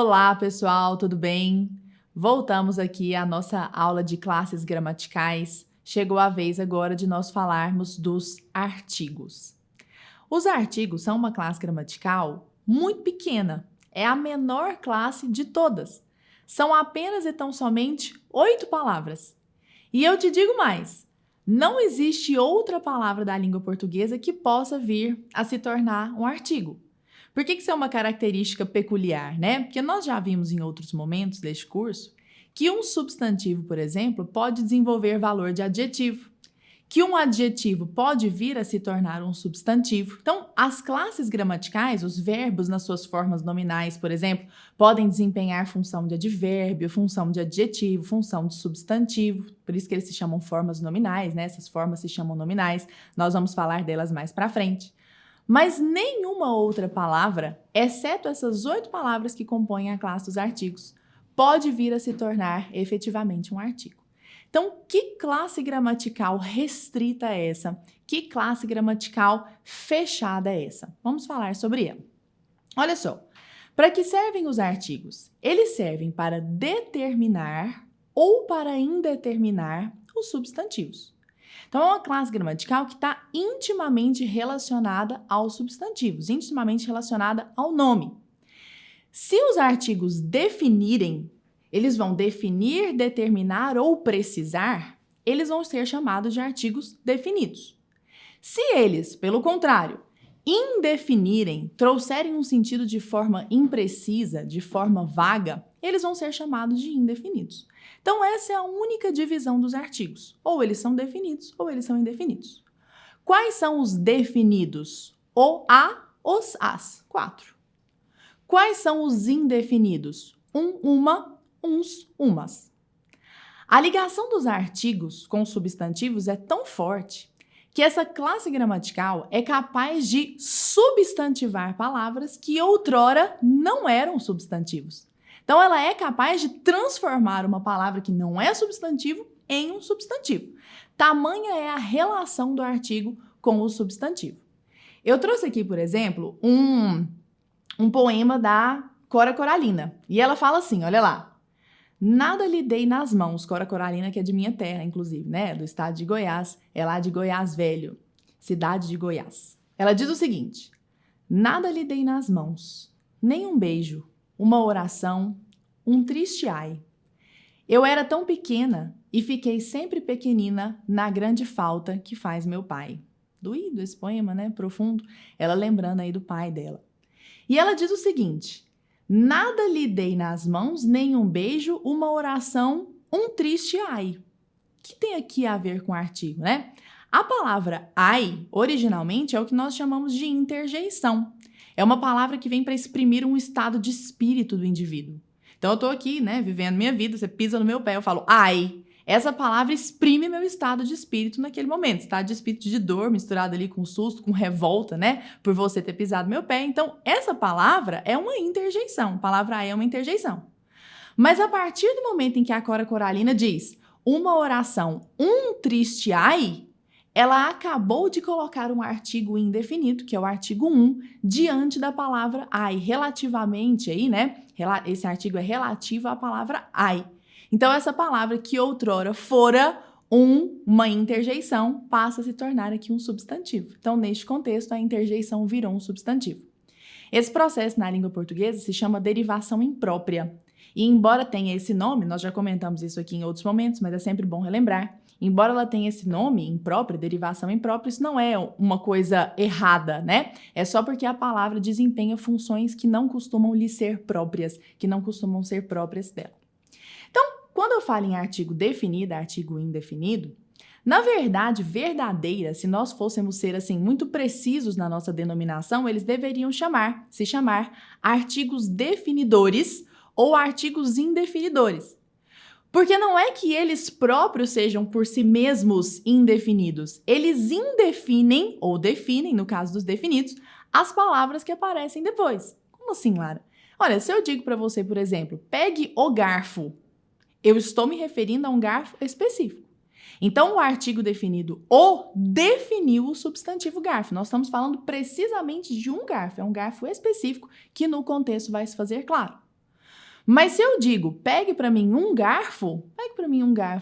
Olá, pessoal, tudo bem? Voltamos aqui à nossa aula de classes gramaticais. Chegou a vez agora de nós falarmos dos artigos. Os artigos são uma classe gramatical muito pequena. É a menor classe de todas. São apenas e tão somente 8 palavras. E eu te digo mais, não existe outra palavra da língua portuguesa que possa vir a se tornar um artigo. Por que isso é uma característica peculiar, né? Porque nós já vimos em outros momentos deste curso que um substantivo, por exemplo, pode desenvolver valor de adjetivo, que um adjetivo pode vir a se tornar um substantivo. Então, as classes gramaticais, os verbos nas suas formas nominais, por exemplo, podem desempenhar função de advérbio, função de adjetivo, função de substantivo, por isso que eles se chamam formas nominais, né? Essas formas se chamam nominais, nós vamos falar delas mais para frente. Mas nenhuma outra palavra, exceto essas 8 palavras que compõem a classe dos artigos, pode vir a se tornar efetivamente um artigo. Então, que classe gramatical restrita é essa? Que classe gramatical fechada é essa? Vamos falar sobre ela. Olha só, para que servem os artigos? Eles servem para determinar ou para indeterminar os substantivos. Então, é uma classe gramatical que está intimamente relacionada aos substantivos, intimamente relacionada ao nome. Se os artigos definirem, eles vão definir, determinar ou precisar, eles vão ser chamados de artigos definidos. Se eles, pelo contrário, indefinirem, trouxerem um sentido de forma imprecisa, de forma vaga, eles vão ser chamados de indefinidos. Então, essa é a única divisão dos artigos. Ou eles são definidos, ou eles são indefinidos. Quais são os definidos? O, a, os, as. 4. Quais são os indefinidos? Uma, uns, umas. A ligação dos artigos com os substantivos é tão forte que essa classe gramatical é capaz de substantivar palavras que outrora não eram substantivos. Então, ela é capaz de transformar uma palavra que não é substantivo em um substantivo. Tamanha é a relação do artigo com o substantivo. Eu trouxe aqui, por exemplo, um poema da Cora Coralina. E ela fala assim, olha lá. Nada lhe dei nas mãos, Cora Coralina, que é de minha terra, inclusive, né? Do estado de Goiás, é lá de Goiás Velho, cidade de Goiás. Ela diz o seguinte, nada lhe dei nas mãos, nem um beijo, uma oração, um triste ai. Eu era tão pequena e fiquei sempre pequenina na grande falta que faz meu pai. Doído esse poema, né? Profundo. Ela lembrando aí do pai dela. E ela diz o seguinte, nada lhe dei nas mãos, nem um beijo, uma oração, um triste ai. O que tem aqui a ver com artigo, né? A palavra ai, originalmente, é o que nós chamamos de interjeição. É uma palavra que vem para exprimir um estado de espírito do indivíduo. Então, eu estou aqui, né, vivendo minha vida, você pisa no meu pé, eu falo ai. Essa palavra exprime meu estado de espírito naquele momento. Estado de espírito de dor, misturado ali com susto, com revolta, né, por você ter pisado no meu pé. Então, essa palavra é uma interjeição. A palavra ai é uma interjeição. Mas a partir do momento em que a Cora Coralina diz uma oração, um triste ai, ela acabou de colocar um artigo indefinido, que é o artigo 1, diante da palavra ai, relativamente aí, né? Esse artigo é relativo à palavra ai. Então, essa palavra que outrora fora uma interjeição, passa a se tornar aqui um substantivo. Então, neste contexto, a interjeição virou um substantivo. Esse processo na língua portuguesa se chama derivação imprópria. E embora tenha esse nome, nós já comentamos isso aqui em outros momentos, mas é sempre bom relembrar, embora ela tenha esse nome, imprópria, derivação imprópria, isso não é uma coisa errada, né? É só porque a palavra desempenha funções que não costumam lhe ser próprias, que não costumam ser próprias dela. Então, quando eu falo em artigo definido, artigo indefinido, na verdade, verdadeira, se nós fôssemos ser assim muito precisos na nossa denominação, eles deveriam se chamar artigos definidores ou artigos indefinidores. Porque não é que eles próprios sejam por si mesmos indefinidos. Eles indefinem, ou definem, no caso dos definidos, as palavras que aparecem depois. Como assim, Lara? Olha, se eu digo para você, por exemplo, pegue o garfo, eu estou me referindo a um garfo específico. Então, o artigo definido o definiu o substantivo garfo. Nós estamos falando precisamente de um garfo, é um garfo específico que no contexto vai se fazer claro. Mas se eu digo, pegue para mim um garfo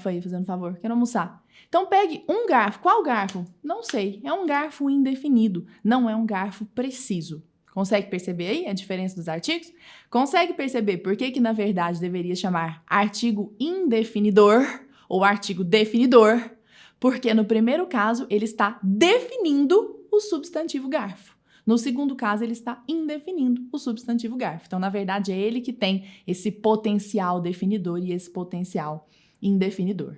aí, fazendo favor, quero almoçar. Então pegue um garfo. Qual garfo? Não sei. É um garfo indefinido, não é um garfo preciso. Consegue perceber aí a diferença dos artigos? Consegue perceber por que na verdade deveria chamar artigo indefinidor ou artigo definidor? Porque no primeiro caso ele está definindo o substantivo garfo. No segundo caso, ele está indefinindo o substantivo garfo. Então, na verdade, é ele que tem esse potencial definidor e esse potencial indefinidor.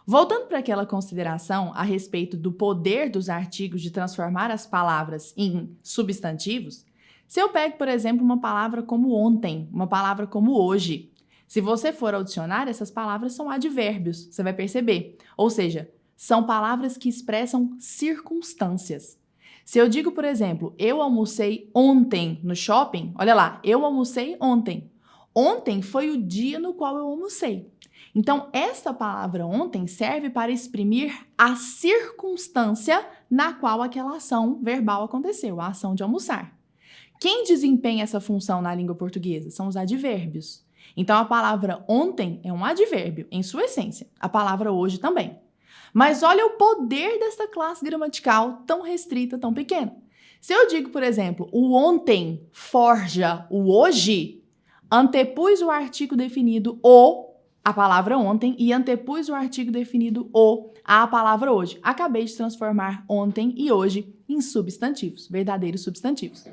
Voltando para aquela consideração a respeito do poder dos artigos de transformar as palavras em substantivos, se eu pego, por exemplo, uma palavra como ontem, uma palavra como hoje, se você for ao dicionário, essas palavras são advérbios, você vai perceber. Ou seja, são palavras que expressam circunstâncias. Se eu digo, por exemplo, eu almocei ontem no shopping, olha lá, eu almocei ontem. Ontem foi o dia no qual eu almocei. Então, esta palavra ontem serve para exprimir a circunstância na qual aquela ação verbal aconteceu, a ação de almoçar. Quem desempenha essa função na língua portuguesa? São os advérbios. Então, a palavra ontem é um advérbio, em sua essência. A palavra hoje também. Mas olha o poder dessa classe gramatical tão restrita, tão pequena. Se eu digo, por exemplo, o ontem forja o hoje, antepus o artigo definido o, a palavra ontem, e antepus o artigo definido o, a palavra hoje. Acabei de transformar ontem e hoje em substantivos, verdadeiros substantivos.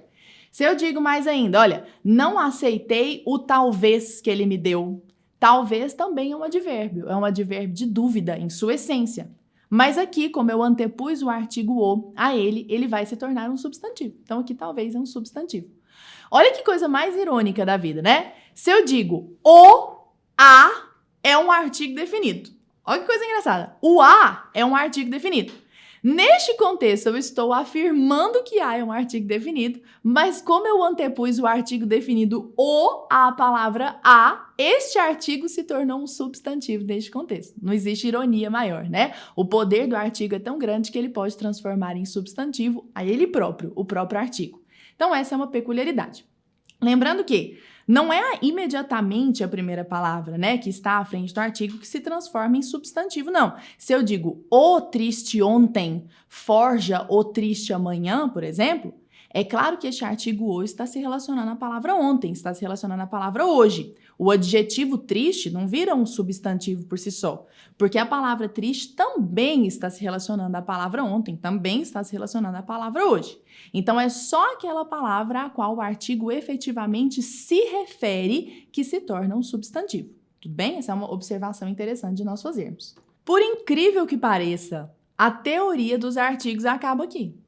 Se eu digo mais ainda, olha, não aceitei o talvez que ele me deu. Talvez também é um advérbio de dúvida em sua essência. Mas aqui, como eu antepus o artigo o a ele vai se tornar um substantivo. Então aqui talvez é um substantivo. Olha que coisa mais irônica da vida, né? Se eu digo o, a é um artigo definido. Olha que coisa engraçada. O a é um artigo definido. Neste contexto, eu estou afirmando que a é um artigo definido, mas como eu antepus o artigo definido o à palavra a, este artigo se tornou um substantivo neste contexto. Não existe ironia maior, né? O poder do artigo é tão grande que ele pode transformar em substantivo a ele próprio, o próprio artigo. Então, essa é uma peculiaridade. Lembrando que não é imediatamente a primeira palavra, né, que está à frente do artigo que se transforma em substantivo, não. Se eu digo o triste ontem forja o triste amanhã, por exemplo, é claro que este artigo hoje está se relacionando à palavra ontem, está se relacionando à palavra hoje. O adjetivo triste não vira um substantivo por si só, porque a palavra triste também está se relacionando à palavra ontem, também está se relacionando à palavra hoje. Então, é só aquela palavra a qual o artigo efetivamente se refere que se torna um substantivo. Tudo bem? Essa é uma observação interessante de nós fazermos. Por incrível que pareça, a teoria dos artigos acaba aqui.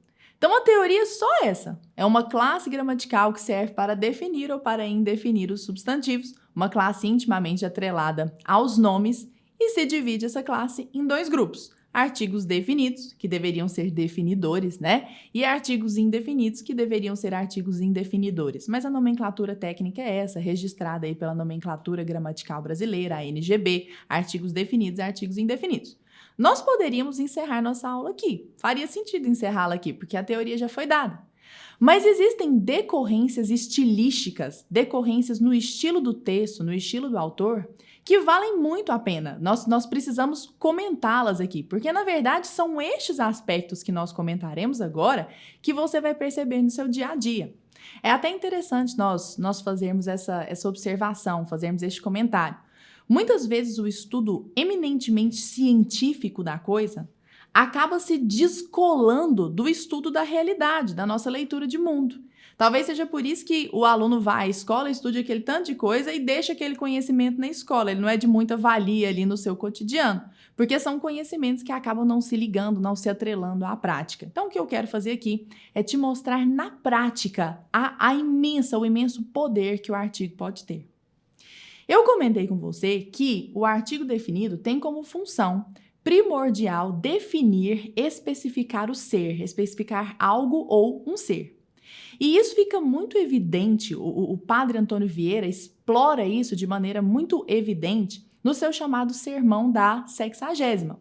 Então, a teoria é só essa. É uma classe gramatical que serve para definir ou para indefinir os substantivos, uma classe intimamente atrelada aos nomes, e se divide essa classe em dois grupos. Artigos definidos, que deveriam ser definidores, né? E artigos indefinidos, que deveriam ser artigos indefinidores. Mas a nomenclatura técnica é essa, registrada aí pela nomenclatura gramatical brasileira, a NGB, artigos definidos e artigos indefinidos. Nós poderíamos encerrar nossa aula aqui. Faria sentido encerrá-la aqui, porque a teoria já foi dada. Mas existem decorrências estilísticas, decorrências no estilo do texto, no estilo do autor, que valem muito a pena. Nós precisamos comentá-las aqui, porque, na verdade, são estes aspectos que nós comentaremos agora que você vai perceber no seu dia a dia. É até interessante nós fazermos essa observação, fazermos este comentário. Muitas vezes o estudo eminentemente científico da coisa acaba se descolando do estudo da realidade, da nossa leitura de mundo. Talvez seja por isso que o aluno vai à escola, estude aquele tanto de coisa e deixa aquele conhecimento na escola. Ele não é de muita valia ali no seu cotidiano, porque são conhecimentos que acabam não se ligando, não se atrelando à prática. Então, o que eu quero fazer aqui é te mostrar na prática o imenso poder que o artigo pode ter. Eu comentei com você que o artigo definido tem como função primordial definir, especificar o ser, especificar algo ou um ser. E isso fica muito evidente, o padre Antônio Vieira explora isso de maneira muito evidente no seu chamado Sermão da Sexagésima.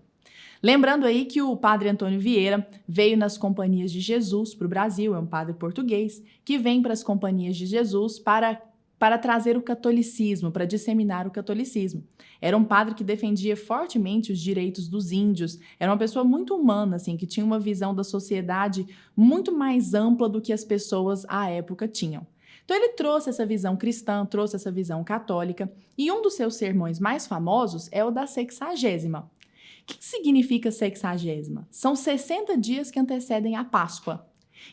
Lembrando aí que o padre Antônio Vieira veio nas Companhias de Jesus para o Brasil, é um padre português, que vem para as Companhias de Jesus para para trazer o catolicismo, para disseminar o catolicismo. Era um padre que defendia fortemente os direitos dos índios, era uma pessoa muito humana, assim, que tinha uma visão da sociedade muito mais ampla do que as pessoas à época tinham. Então ele trouxe essa visão cristã, trouxe essa visão católica, e um dos seus sermões mais famosos é o da Sexagésima. O que significa sexagésima? São 60 dias que antecedem a Páscoa.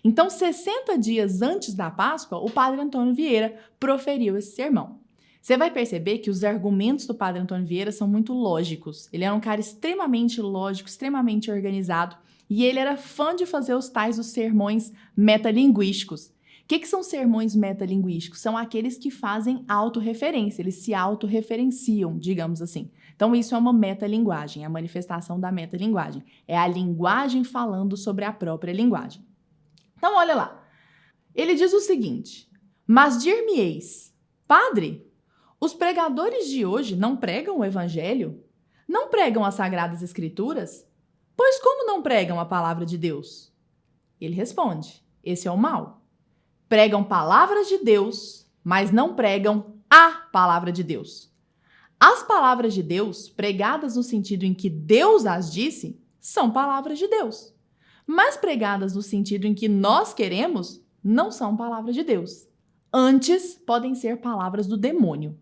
Então, 60 dias antes da Páscoa, o padre Antônio Vieira proferiu esse sermão. Você vai perceber que os argumentos do padre Antônio Vieira são muito lógicos. Ele era um cara extremamente lógico, extremamente organizado, e ele era fã de fazer os tais os sermões metalinguísticos. O que são sermões metalinguísticos? São aqueles que fazem autorreferência, eles se autorreferenciam, digamos assim. Então, isso é uma metalinguagem, a manifestação da metalinguagem. É a linguagem falando sobre a própria linguagem. Então, olha lá. Ele diz o seguinte: mas dir-me-eis, padre, os pregadores de hoje não pregam o evangelho? Não pregam as sagradas escrituras? Pois como não pregam a palavra de Deus? Ele responde: esse é o mal. Pregam palavras de Deus, mas não pregam a palavra de Deus. As palavras de Deus, pregadas no sentido em que Deus as disse, são palavras de Deus. Mas pregadas no sentido em que nós queremos, não são palavras de Deus. Antes, podem ser palavras do demônio.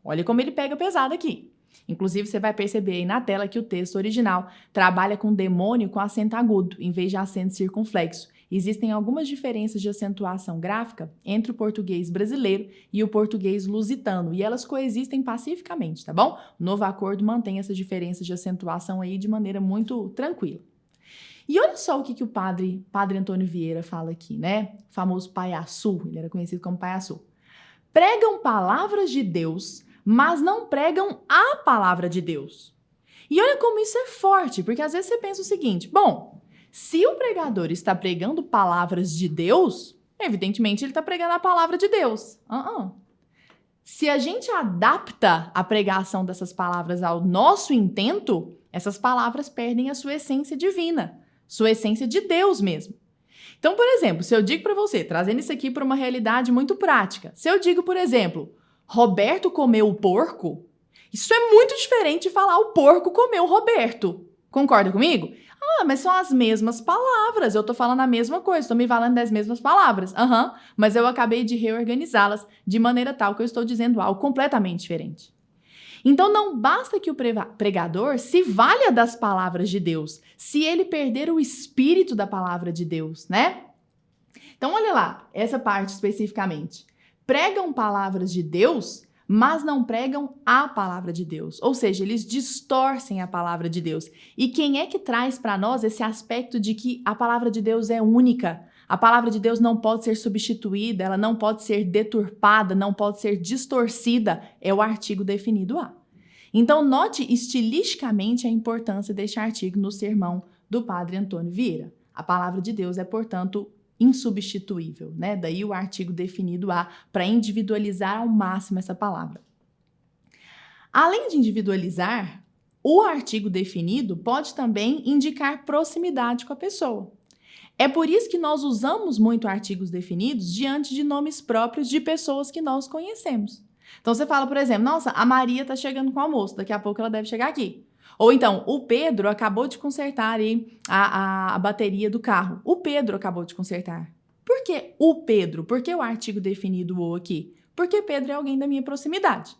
Olha como ele pega pesado aqui. Inclusive, você vai perceber aí na tela que o texto original trabalha com demônio com acento agudo, em vez de acento circunflexo. Existem algumas diferenças de acentuação gráfica entre o português brasileiro e o português lusitano, e elas coexistem pacificamente, tá bom? O novo acordo mantém essa diferença de acentuação aí de maneira muito tranquila. E olha só o que o padre Antônio Vieira fala aqui, né? O famoso Paiaçu, ele era conhecido como Paiaçu. Pregam palavras de Deus, mas não pregam a palavra de Deus. E olha como isso é forte, porque às vezes você pensa o seguinte: bom, se o pregador está pregando palavras de Deus, evidentemente ele está pregando a palavra de Deus. Se a gente adapta a pregação dessas palavras ao nosso intento, essas palavras perdem a sua essência divina, sua essência de Deus mesmo. Então, por exemplo, se eu digo para você, trazendo isso aqui para uma realidade muito prática, se eu digo, por exemplo, Roberto comeu o porco, isso é muito diferente de falar o porco comeu o Roberto. Concorda comigo? Mas são as mesmas palavras, eu tô falando a mesma coisa, tô me valendo das mesmas palavras. Mas eu acabei de reorganizá-las de maneira tal que eu estou dizendo algo completamente diferente. Então, não basta que o pregador se valha das palavras de Deus, se ele perder o espírito da palavra de Deus, né? Então, olha lá, essa parte especificamente. Pregam palavras de Deus, mas não pregam a palavra de Deus. Ou seja, eles distorcem a palavra de Deus. E quem é que traz para nós esse aspecto de que a palavra de Deus é única? A palavra de Deus não pode ser substituída, ela não pode ser deturpada, não pode ser distorcida. É o artigo definido A. Então, note estilisticamente a importância deste artigo no sermão do padre Antônio Vieira. A palavra de Deus é, portanto, insubstituível, né? Daí o artigo definido A, para individualizar ao máximo essa palavra. Além de individualizar, o artigo definido pode também indicar proximidade com a pessoa. É por isso que nós usamos muito artigos definidos diante de nomes próprios de pessoas que nós conhecemos. Então você fala, por exemplo, nossa, a Maria está chegando com o almoço, daqui a pouco ela deve chegar aqui. Ou então, o Pedro acabou de consertar aí a bateria do carro. O Pedro acabou de consertar. Por que o Pedro? Por que o artigo definido o aqui? Porque Pedro é alguém da minha proximidade.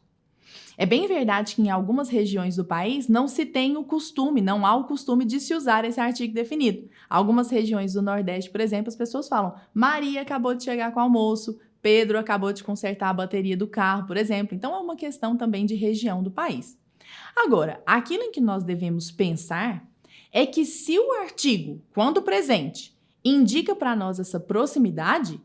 É bem verdade que em algumas regiões do país não se tem o costume, não há o costume de se usar esse artigo definido. Algumas regiões do Nordeste, por exemplo, as pessoas falam: Maria acabou de chegar com o almoço, Pedro acabou de consertar a bateria do carro, por exemplo. Então é uma questão também de região do país. Agora, aquilo em que nós devemos pensar é que se o artigo, quando presente, indica para nós essa proximidade,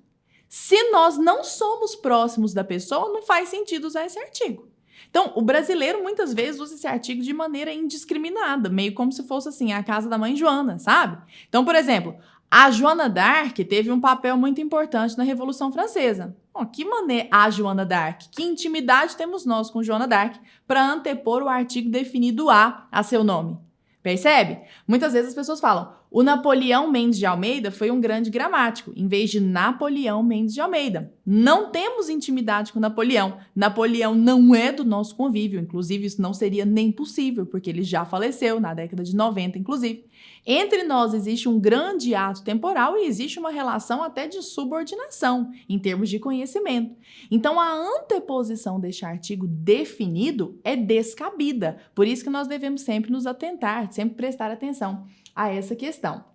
se nós não somos próximos da pessoa, não faz sentido usar esse artigo. Então, o brasileiro muitas vezes usa esse artigo de maneira indiscriminada, meio como se fosse assim, a casa da mãe Joana, sabe? Então, por exemplo, a Joana d'Arc teve um papel muito importante na Revolução Francesa. Bom, que maneira a Joana d'Arc? Que intimidade temos nós com Joana d'Arc para antepor o artigo definido a seu nome? Percebe? Muitas vezes as pessoas falam: O Napoleão Mendes de Almeida foi um grande gramático, em vez de Napoleão Mendes de Almeida. Não temos intimidade com Napoleão. Napoleão não é do nosso convívio, inclusive isso não seria nem possível, porque ele já faleceu na década de 90, inclusive. Entre nós existe um grande ato temporal e existe uma relação até de subordinação, em termos de conhecimento. Então, a anteposição deste artigo definido é descabida. Por isso que nós devemos sempre nos atentar, sempre prestar atenção a essa questão.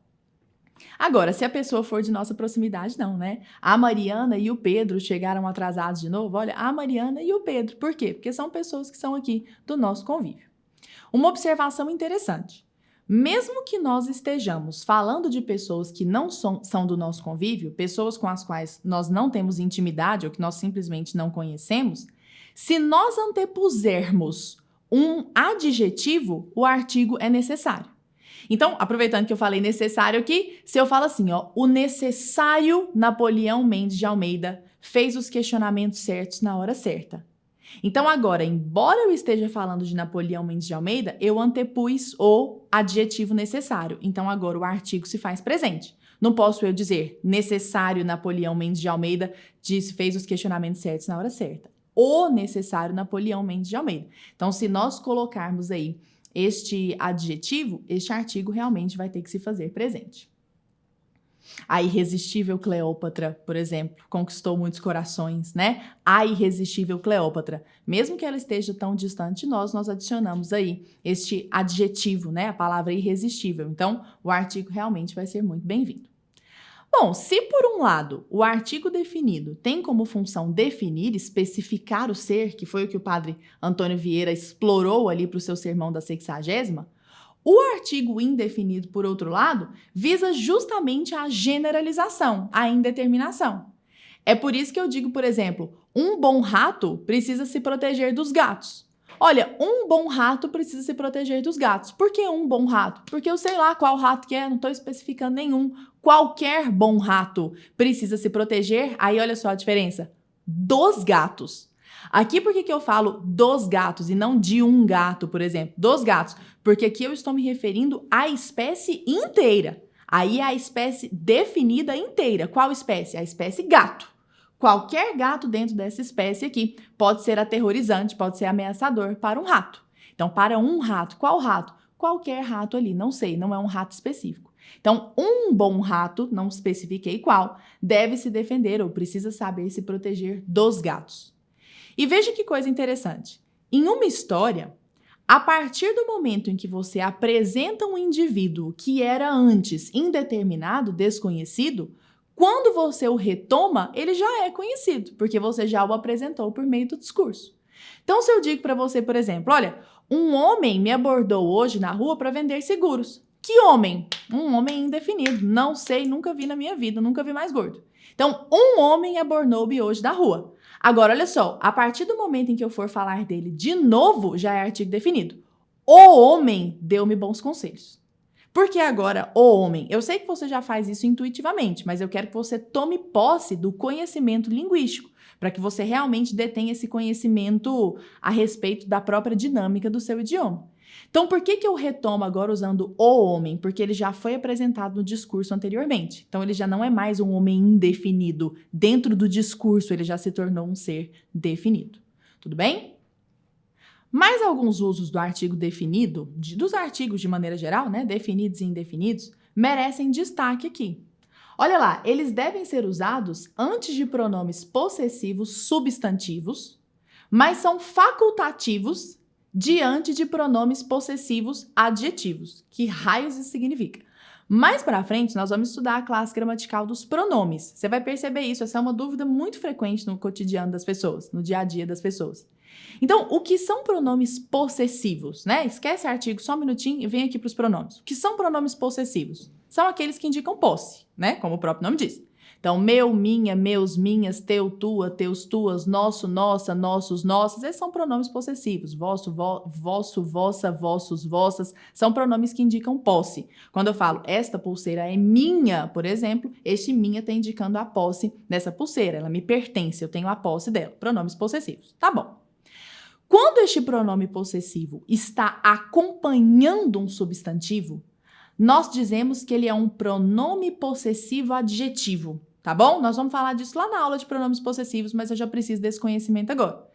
Agora, se a pessoa for de nossa proximidade, não, né? A Mariana e o Pedro chegaram atrasados de novo. Olha, a Mariana e o Pedro. Por quê? Porque são pessoas que são aqui do nosso convívio. Uma observação interessante. Mesmo que nós estejamos falando de pessoas que não são do nosso convívio, pessoas com as quais nós não temos intimidade ou que nós simplesmente não conhecemos, se nós antepusermos um adjetivo, o artigo é necessário. Então, aproveitando que eu falei necessário aqui, se eu falo assim, ó, o necessário Napoleão Mendes de Almeida fez os questionamentos certos na hora certa. Então, agora, embora eu esteja falando de Napoleão Mendes de Almeida, eu antepus o adjetivo necessário. Então, agora o artigo se faz presente. Não posso eu dizer necessário Napoleão Mendes de Almeida fez os questionamentos certos na hora certa. O necessário Napoleão Mendes de Almeida. Então, se nós colocarmos aí este adjetivo, este artigo realmente vai ter que se fazer presente. A irresistível Cleópatra, por exemplo, conquistou muitos corações, né? A irresistível Cleópatra. Mesmo que ela esteja tão distante de nós, nós adicionamos aí este adjetivo, né? A palavra irresistível. Então, o artigo realmente vai ser muito bem-vindo. Bom, se por um lado o artigo definido tem como função definir, especificar o ser, que foi o que o padre Antônio Vieira explorou ali para o seu sermão da 60ª, o artigo indefinido, por outro lado, visa justamente a generalização, a indeterminação. É por isso que eu digo, por exemplo, um bom rato precisa se proteger dos gatos. Olha, um bom rato precisa se proteger dos gatos. Por que um bom rato? Porque eu sei lá qual rato que é, não estou especificando nenhum. Qualquer bom rato precisa se proteger, aí olha só a diferença, dos gatos. Aqui por que eu falo dos gatos e não de um gato, por exemplo? Dos gatos, porque aqui eu estou me referindo à espécie inteira. Aí é a espécie definida inteira. Qual espécie? A espécie gato. Qualquer gato dentro dessa espécie aqui pode ser aterrorizante, pode ser ameaçador para um rato. Então, para um rato, qual rato? Qualquer rato ali, não sei, não é um rato específico. Então, um bom rato, não especifiquei qual, deve se defender ou precisa saber se proteger dos gatos. E veja que coisa interessante. Em uma história, a partir do momento em que você apresenta um indivíduo que era antes indeterminado, desconhecido, quando você o retoma, ele já é conhecido, porque você já o apresentou por meio do discurso. Então, se eu digo para você, por exemplo, olha, um homem me abordou hoje na rua para vender seguros. Que homem? Um homem indefinido. Não sei, nunca vi na minha vida, nunca vi mais gordo. Então, um homem abordou-me hoje na rua. Agora, olha só, a partir do momento em que eu for falar dele de novo, já é artigo definido. O homem deu-me bons conselhos. Por que agora o homem? Eu sei que você já faz isso intuitivamente, mas eu quero que você tome posse do conhecimento linguístico, para que você realmente detenha esse conhecimento a respeito da própria dinâmica do seu idioma. Então, por que eu retomo agora usando o homem? Porque ele já foi apresentado no discurso anteriormente. Então, ele já não é mais um homem indefinido. Dentro do discurso, ele já se tornou um ser definido. Tudo bem? Mais alguns usos do artigo definido, dos artigos de maneira geral, né, definidos e indefinidos, merecem destaque aqui. Olha lá, eles devem ser usados antes de pronomes possessivos substantivos, mas são facultativos diante de pronomes possessivos adjetivos. Que raios isso significa? Mais para frente, nós vamos estudar a classe gramatical dos pronomes. Você vai perceber isso, essa é uma dúvida muito frequente no cotidiano das pessoas, no dia a dia das pessoas. Então, o que são pronomes possessivos, né? Esquece artigo só um minutinho e vem aqui para os pronomes. O que são pronomes possessivos? São aqueles que indicam posse, né? Como o próprio nome diz. Então, meu, minha, meus, minhas, teu, tua, teus, tuas, nosso, nossa, nossos, nossas, esses são pronomes possessivos. Vosso, vosso, vossa, vossos, vossas, são pronomes que indicam posse. Quando eu falo, esta pulseira é minha, por exemplo, este minha está indicando a posse dessa pulseira. Ela me pertence, eu tenho a posse dela. Pronomes possessivos. Tá bom. Quando este pronome possessivo está acompanhando um substantivo, nós dizemos que ele é um pronome possessivo adjetivo, tá bom? Nós vamos falar disso lá na aula de pronomes possessivos, mas eu já preciso desse conhecimento agora.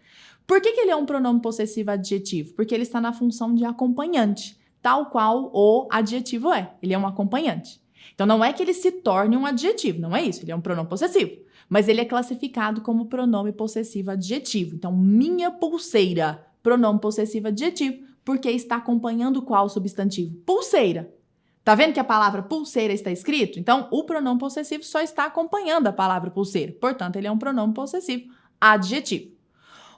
Por que ele é um pronome possessivo adjetivo? Porque ele está na função de acompanhante, tal qual o adjetivo é. Ele é um acompanhante. Então, não é que ele se torne um adjetivo, não é isso. Ele é um pronome possessivo. Mas ele é classificado como pronome possessivo adjetivo. Então, minha pulseira, pronome possessivo adjetivo, porque está acompanhando qual substantivo? Pulseira. Tá vendo que a palavra pulseira está escrito? Então, o pronome possessivo só está acompanhando a palavra pulseira. Portanto, ele é um pronome possessivo adjetivo.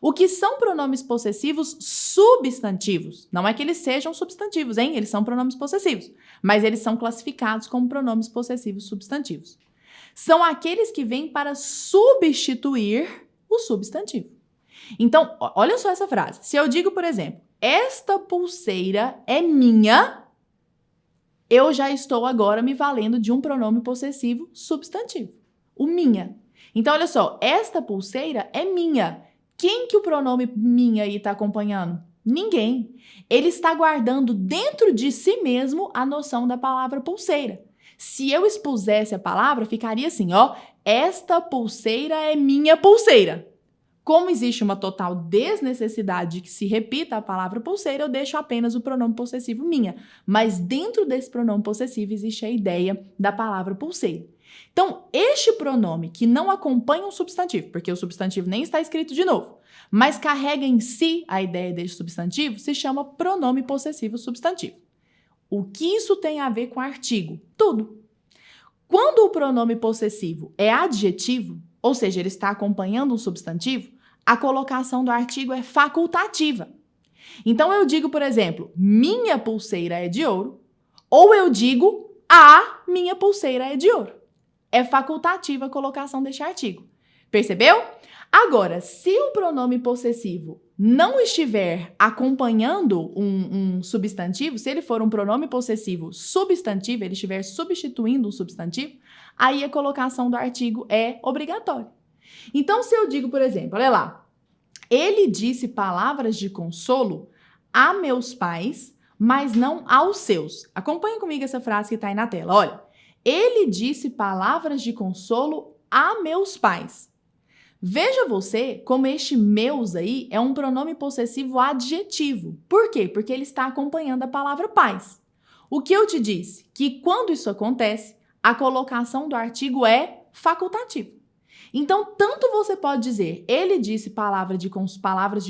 O que são pronomes possessivos substantivos? Não é que eles sejam substantivos, hein? Eles são pronomes possessivos, mas eles são classificados como pronomes possessivos substantivos. São aqueles que vêm para substituir o substantivo. Então, olha só essa frase. Se eu digo, por exemplo, esta pulseira é minha, eu já estou agora me valendo de um pronome possessivo substantivo. O minha. Então, olha só, esta pulseira é minha. Quem que o pronome minha aí está acompanhando? Ninguém. Ele está guardando dentro de si mesmo a noção da palavra pulseira. Se eu expusesse a palavra, ficaria assim, ó, esta pulseira é minha pulseira. Como existe uma total desnecessidade de que se repita a palavra pulseira, eu deixo apenas o pronome possessivo minha. Mas dentro desse pronome possessivo existe a ideia da palavra pulseira. Então, este pronome que não acompanha um substantivo, porque o substantivo nem está escrito de novo, mas carrega em si a ideia deste substantivo, se chama pronome possessivo substantivo. O que isso tem a ver com artigo? Tudo. Quando o pronome possessivo é adjetivo, ou seja, ele está acompanhando um substantivo, a colocação do artigo é facultativa. Então, eu digo, por exemplo, minha pulseira é de ouro, ou eu digo, a minha pulseira é de ouro. É facultativa a colocação deste artigo. Percebeu? Agora, se o pronome possessivo não estiver acompanhando um substantivo, se ele for um pronome possessivo substantivo, ele estiver substituindo um substantivo, aí a colocação do artigo é obrigatória. Então, se eu digo, por exemplo, olha lá, ele disse palavras de consolo a meus pais, mas não aos seus. Acompanhe comigo essa frase que está aí na tela, olha. Ele disse palavras de consolo a meus pais. Veja você como este meus aí é um pronome possessivo adjetivo. Por quê? Porque ele está acompanhando a palavra pais. O que eu te disse? Que quando isso acontece, a colocação do artigo é facultativa. Então, tanto você pode dizer, ele disse palavras de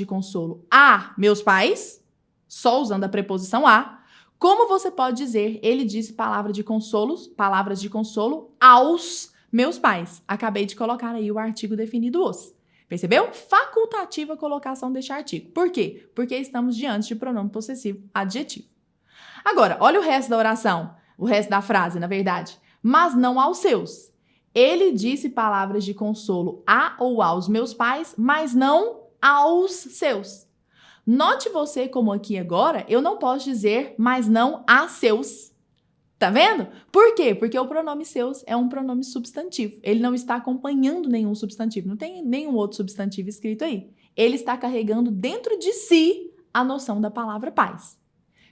consolo a meus pais, só usando a preposição a, como você pode dizer, ele disse palavras de consolo aos meus pais. Acabei de colocar aí o artigo definido os. Percebeu? Facultativa a colocação deste artigo. Por quê? Porque estamos diante de pronome possessivo adjetivo. Agora, olha o resto da oração, o resto da frase, na verdade. Mas não aos seus. Ele disse palavras de consolo a ou aos meus pais, mas não aos seus. Note você como aqui agora eu não posso dizer mas não a seus. Tá vendo? Por quê? Porque o pronome seus é um pronome substantivo. Ele não está acompanhando nenhum substantivo. Não tem nenhum outro substantivo escrito aí. Ele está carregando dentro de si a noção da palavra pais.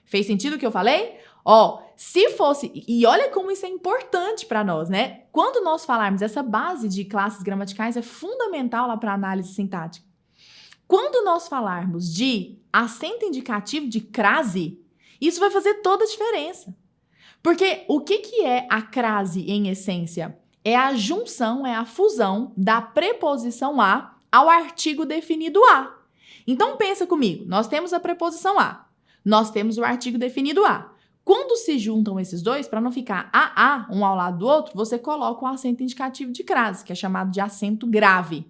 Fez sentido o que eu falei? Ó, se fosse... E olha como isso é importante para nós, né? Quando nós falarmos essa base de classes gramaticais é fundamental lá para análise sintática. Quando nós falarmos de acento indicativo de crase, isso vai fazer toda a diferença. Porque o que é a crase em essência? É a junção, é a fusão da preposição a ao artigo definido a. Então pensa comigo, nós temos a preposição a, nós temos o artigo definido a. Quando se juntam esses dois, para não ficar a um ao lado do outro, você coloca o acento indicativo de crase, que é chamado de acento grave.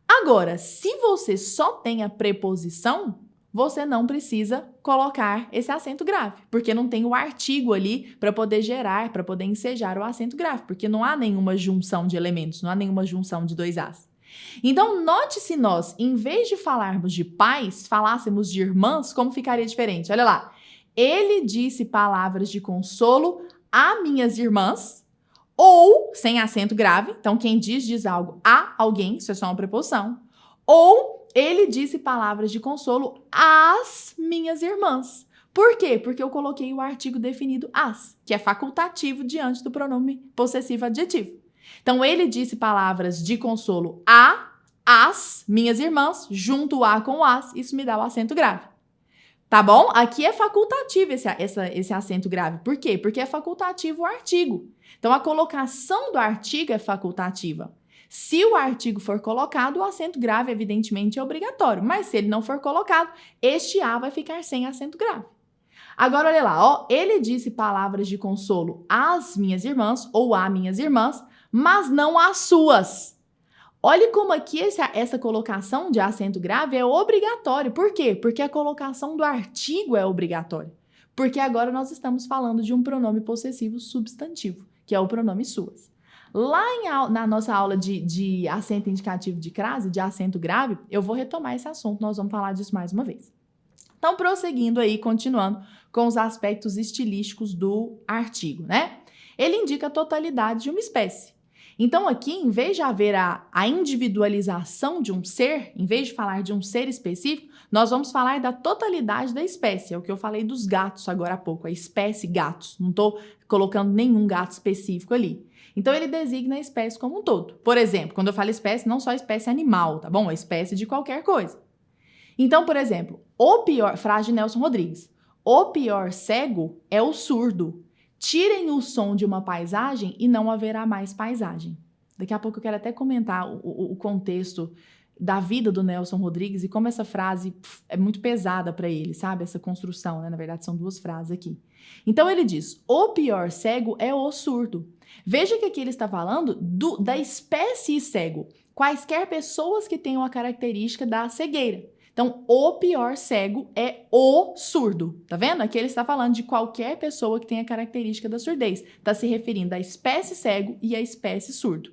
Agora, se você só tem a preposição, você não precisa colocar esse acento grave, porque não tem o artigo ali para poder gerar, para poder ensejar o acento grave, porque não há nenhuma junção de elementos, não há nenhuma junção de dois as. Então, note se nós, em vez de falarmos de pais, falássemos de irmãs, como ficaria diferente? Olha lá. Ele disse palavras de consolo a minhas irmãs, ou sem acento grave, então quem diz algo a alguém, isso é só uma preposição, ou ele disse palavras de consolo às minhas irmãs. Por quê? Porque eu coloquei o artigo definido as, que é facultativo diante do pronome possessivo adjetivo. Então, ele disse palavras de consolo a, as, minhas irmãs, junto a com as, isso me dá o acento grave. Tá bom? Aqui é facultativo esse acento grave. Por quê? Porque é facultativo o artigo. Então, a colocação do artigo é facultativa. Se o artigo for colocado, o acento grave, evidentemente, é obrigatório. Mas se ele não for colocado, este A vai ficar sem acento grave. Agora, olha lá, ó, ele disse palavras de consolo às minhas irmãs ou a minhas irmãs, mas não às suas. Olhe como aqui essa colocação de acento grave é obrigatório. Por quê? Porque a colocação do artigo é obrigatória. Porque agora nós estamos falando de um pronome possessivo substantivo, que é o pronome suas. Lá na nossa aula de acento indicativo de crase, de acento grave, eu vou retomar esse assunto, nós vamos falar disso mais uma vez. Então, prosseguindo aí, continuando com os aspectos estilísticos do artigo, né? Ele indica a totalidade de uma espécie. Então, aqui, em vez de haver a individualização de um ser, em vez de falar de um ser específico, nós vamos falar da totalidade da espécie. É o que eu falei dos gatos agora há pouco, a espécie gatos. Não estou colocando nenhum gato específico ali. Então, ele designa a espécie como um todo. Por exemplo, quando eu falo espécie, não só espécie animal, tá bom? A espécie de qualquer coisa. Então, por exemplo, frase de Nelson Rodrigues, o pior cego é o surdo. Tirem o som de uma paisagem e não haverá mais paisagem. Daqui a pouco eu quero até comentar o contexto da vida do Nelson Rodrigues e como essa frase é muito pesada para ele, sabe? Essa construção, né? Na verdade, são duas frases aqui. Então, ele diz, o pior cego é o surdo. Veja que aqui ele está falando da espécie cego. Quaisquer pessoas que tenham a característica da cegueira. Então, o pior cego é o surdo. Tá vendo? Aqui ele está falando de qualquer pessoa que tenha a característica da surdez. Está se referindo à espécie cego e à espécie surdo.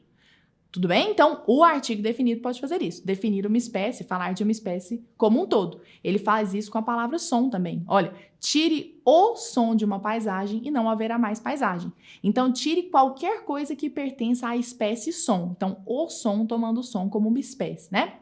Tudo bem? Então, o artigo definido pode fazer isso. Definir uma espécie, falar de uma espécie como um todo. Ele faz isso com a palavra som também. Olha, tire o som de uma paisagem e não haverá mais paisagem. Então, tire qualquer coisa que pertença à espécie som. Então, o som tomando o som como uma espécie, né?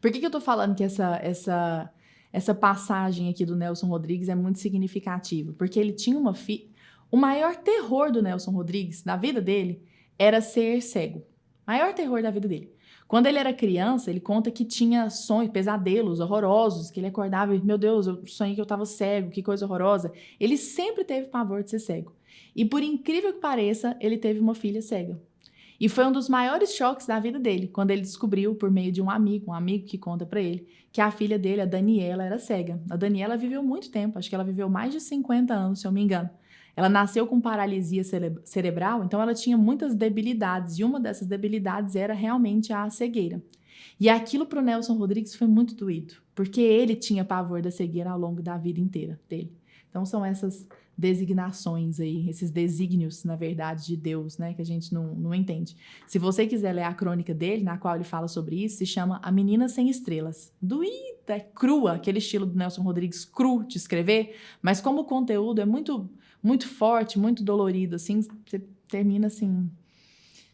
Por que eu tô falando que essa passagem aqui do Nelson Rodrigues é muito significativa? Porque ele tinha uma filha... O maior terror do Nelson Rodrigues, na vida dele, era ser cego. Maior terror da vida dele. Quando ele era criança, ele conta que tinha sonhos, pesadelos horrorosos, que ele acordava e, meu Deus, eu sonhei que eu tava cego, que coisa horrorosa. Ele sempre teve pavor de ser cego. E por incrível que pareça, ele teve uma filha cega. E foi um dos maiores choques da vida dele, quando ele descobriu, por meio de um amigo que conta pra ele, que a filha dele, a Daniela, era cega. A Daniela viveu muito tempo, acho que ela viveu mais de 50 anos, se eu me engano. Ela nasceu com paralisia cerebral, então ela tinha muitas debilidades, e uma dessas debilidades era realmente a cegueira. E aquilo pro Nelson Rodrigues foi muito doído, porque ele tinha pavor da cegueira ao longo da vida inteira dele. Então são essas designações aí, esses desígnios, na verdade, de Deus, né, que a gente não entende. Se você quiser ler a crônica dele, na qual ele fala sobre isso, se chama A Menina Sem Estrelas. Doída, é crua, aquele estilo do Nelson Rodrigues cru de escrever, mas como o conteúdo é muito, muito forte, muito dolorido, assim, você termina assim...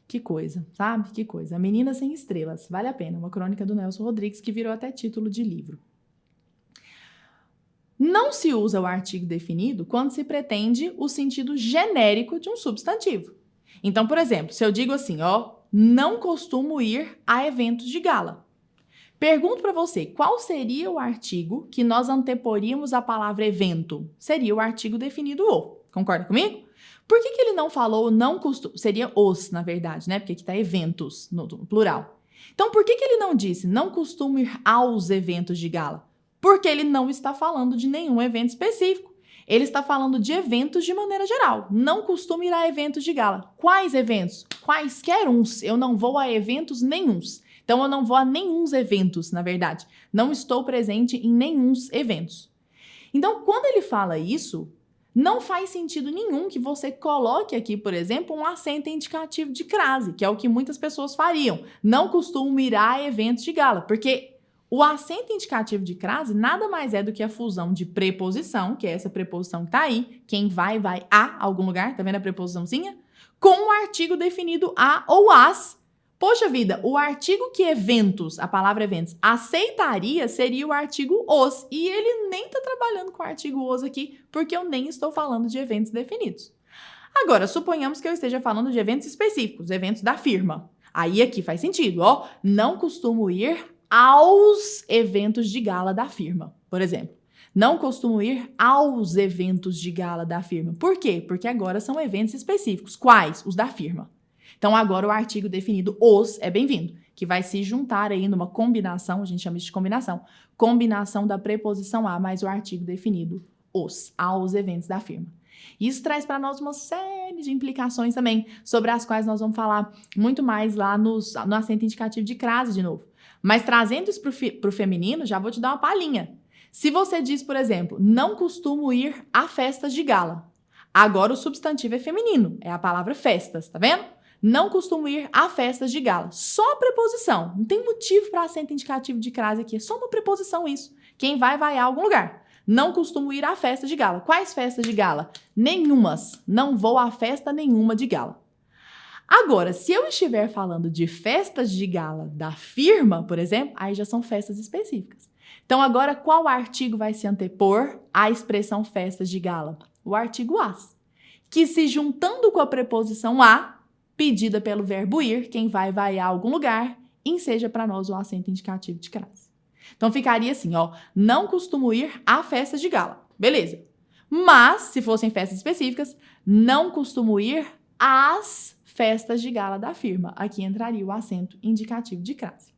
Que coisa, sabe? Que coisa. A Menina Sem Estrelas, vale a pena, uma crônica do Nelson Rodrigues que virou até título de livro. Não se usa o artigo definido quando se pretende o sentido genérico de um substantivo. Então, por exemplo, se eu digo assim, ó, não costumo ir a eventos de gala. Pergunto para você, qual seria o artigo que nós anteporíamos à palavra evento? Seria o artigo definido o. Concorda comigo? Por que ele não falou não costumo? Seria os, na verdade, né? Porque aqui está eventos, no plural. Então, por que ele não disse não costumo ir aos eventos de gala? Porque ele não está falando de nenhum evento específico. Ele está falando de eventos de maneira geral. Não costumo ir a eventos de gala. Quais eventos? Quaisquer uns. Eu não vou a eventos nenhuns. Então, eu não vou a nenhuns eventos, na verdade. Não estou presente em nenhuns eventos. Então, quando ele fala isso, não faz sentido nenhum que você coloque aqui, por exemplo, um acento indicativo de crase, que é o que muitas pessoas fariam. Não costumo ir a eventos de gala, porque o acento indicativo de crase nada mais é do que a fusão de preposição, que é essa preposição que tá aí, quem vai a algum lugar, tá vendo a preposiçãozinha? Com o artigo definido a ou as, Poxa vida, o artigo que eventos, a palavra eventos, aceitaria seria o artigo os. E ele nem está trabalhando com o artigo os aqui, porque eu nem estou falando de eventos definidos. Agora, suponhamos que eu esteja falando de eventos específicos, eventos da firma. Aí aqui faz sentido, ó. Não costumo ir aos eventos de gala da firma, por exemplo. Não costumo ir aos eventos de gala da firma. Por quê? Porque agora são eventos específicos. Quais? Os da firma. Então, agora o artigo definido os é bem-vindo, que vai se juntar aí numa combinação, a gente chama isso de combinação da preposição a mais o artigo definido os, aos eventos da firma. Isso traz para nós uma série de implicações também, sobre as quais nós vamos falar muito mais lá no acento indicativo de crase de novo. Mas trazendo isso para o feminino, já vou te dar uma palhinha. Se você diz, por exemplo, não costumo ir a festas de gala, agora o substantivo é feminino, é a palavra festas, tá vendo? Não costumo ir a festas de gala. Só a preposição. Não tem motivo para acento indicativo de crase aqui. É só uma preposição isso. Quem vai a algum lugar. Não costumo ir a festa de gala. Quais festas de gala? Nenhumas. Não vou a festa nenhuma de gala. Agora, se eu estiver falando de festas de gala da firma, por exemplo, aí já são festas específicas. Então, agora, qual artigo vai se antepor à expressão festas de gala? O artigo as, que se juntando com a preposição a, pedida pelo verbo ir, quem vai a algum lugar, enseja para nós o acento indicativo de crase. Então, ficaria assim, ó, não costumo ir a festas de gala. Beleza. Mas, se fossem festas específicas, não costumo ir às festas de gala da firma. Aqui entraria o acento indicativo de crase.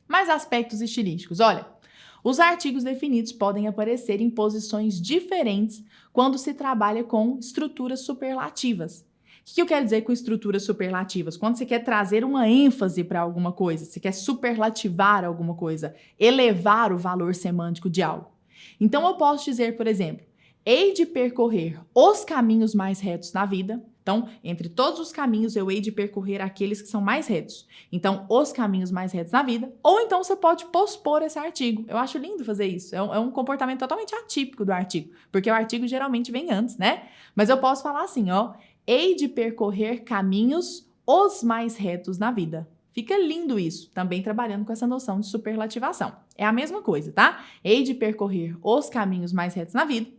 Mais aspectos estilísticos. Olha, os artigos definidos podem aparecer em posições diferentes quando se trabalha com estruturas superlativas. O que eu quero dizer com estruturas superlativas? Quando você quer trazer uma ênfase para alguma coisa, você quer superlativar alguma coisa, elevar o valor semântico de algo. Então, eu posso dizer, por exemplo, hei de percorrer os caminhos mais retos na vida. Então, entre todos os caminhos, eu hei de percorrer aqueles que são mais retos. Então, os caminhos mais retos na vida. Ou então, você pode pospor esse artigo. Eu acho lindo fazer isso. É um comportamento totalmente atípico do artigo, porque o artigo geralmente vem antes, né? Mas eu posso falar assim, ó. Hei de percorrer caminhos os mais retos na vida. Fica lindo isso, também trabalhando com essa noção de superlativação. É a mesma coisa, tá? Hei de percorrer os caminhos mais retos na vida.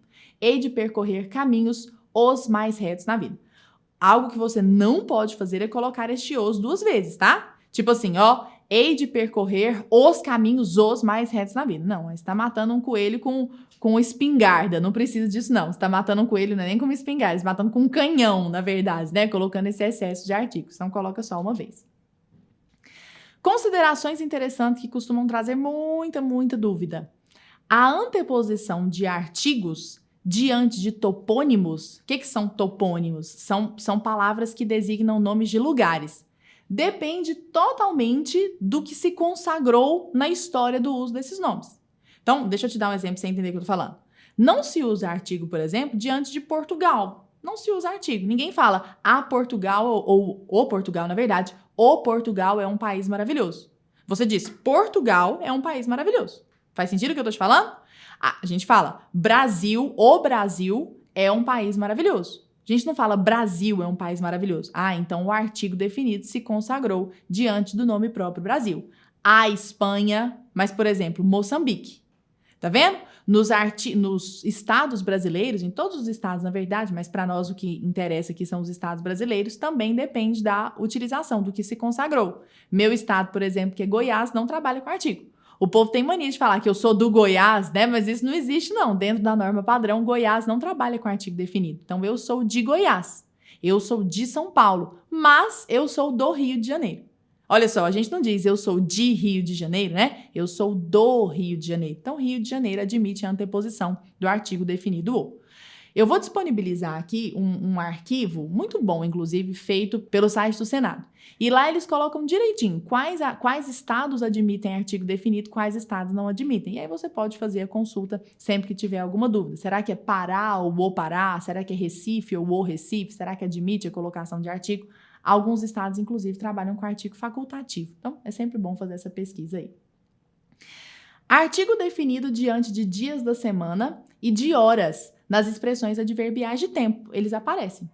Hei de percorrer caminhos os mais retos na vida. Algo que você não pode fazer é colocar este os duas vezes, tá? Tipo assim, ó, hei de percorrer os caminhos os mais retos na vida. Não, você tá matando um coelho com espingarda, não precisa disso não. Você tá matando um coelho não é nem com uma espingarda, você tá matando com um canhão, na verdade, né? Colocando esse excesso de artigos. Então, coloca só uma vez. Considerações interessantes que costumam trazer muita dúvida. A anteposição de artigos diante de topônimos. O que são topônimos? São palavras que designam nomes de lugares. Depende totalmente do que se consagrou na história do uso desses nomes. Então, deixa eu te dar um exemplo para você entender o que eu tô falando. Não se usa artigo, por exemplo, diante de Portugal. Não se usa artigo. Ninguém fala a Portugal ou o Portugal, na verdade. O Portugal é um país maravilhoso. Você diz Portugal é um país maravilhoso. Faz sentido o que eu tô te falando? A gente fala Brasil, o Brasil é um país maravilhoso. A gente não fala Brasil é um país maravilhoso. Ah, então o artigo definido se consagrou diante do nome próprio Brasil. A Espanha, mas, por exemplo, Moçambique. Tá vendo? Nos estados brasileiros, em todos os estados, na verdade, mas para nós o que interessa aqui são os estados brasileiros, também depende da utilização, do que se consagrou. Meu estado, por exemplo, que é Goiás, não trabalha com artigo. O povo tem mania de falar que eu sou do Goiás, né? Mas isso não existe, não. Dentro da norma padrão, Goiás não trabalha com artigo definido. Então, eu sou de Goiás. Eu sou de São Paulo. Mas eu sou do Rio de Janeiro. Olha só, a gente não diz eu sou de Rio de Janeiro, né? Eu sou do Rio de Janeiro. Então, Rio de Janeiro admite a anteposição do artigo definido o. Eu vou disponibilizar aqui um arquivo muito bom, inclusive, feito pelo site do Senado. E lá eles colocam direitinho quais estados admitem artigo definido, quais estados não admitem. E aí você pode fazer a consulta sempre que tiver alguma dúvida. Será que é Pará ou o Pará? Será que é Recife ou o Recife? Será que admite a colocação de artigo? Alguns estados, inclusive, trabalham com artigo facultativo. Então, é sempre bom fazer essa pesquisa aí. Artigo definido diante de dias da semana e de horas nas expressões adverbiais de tempo. Eles aparecem.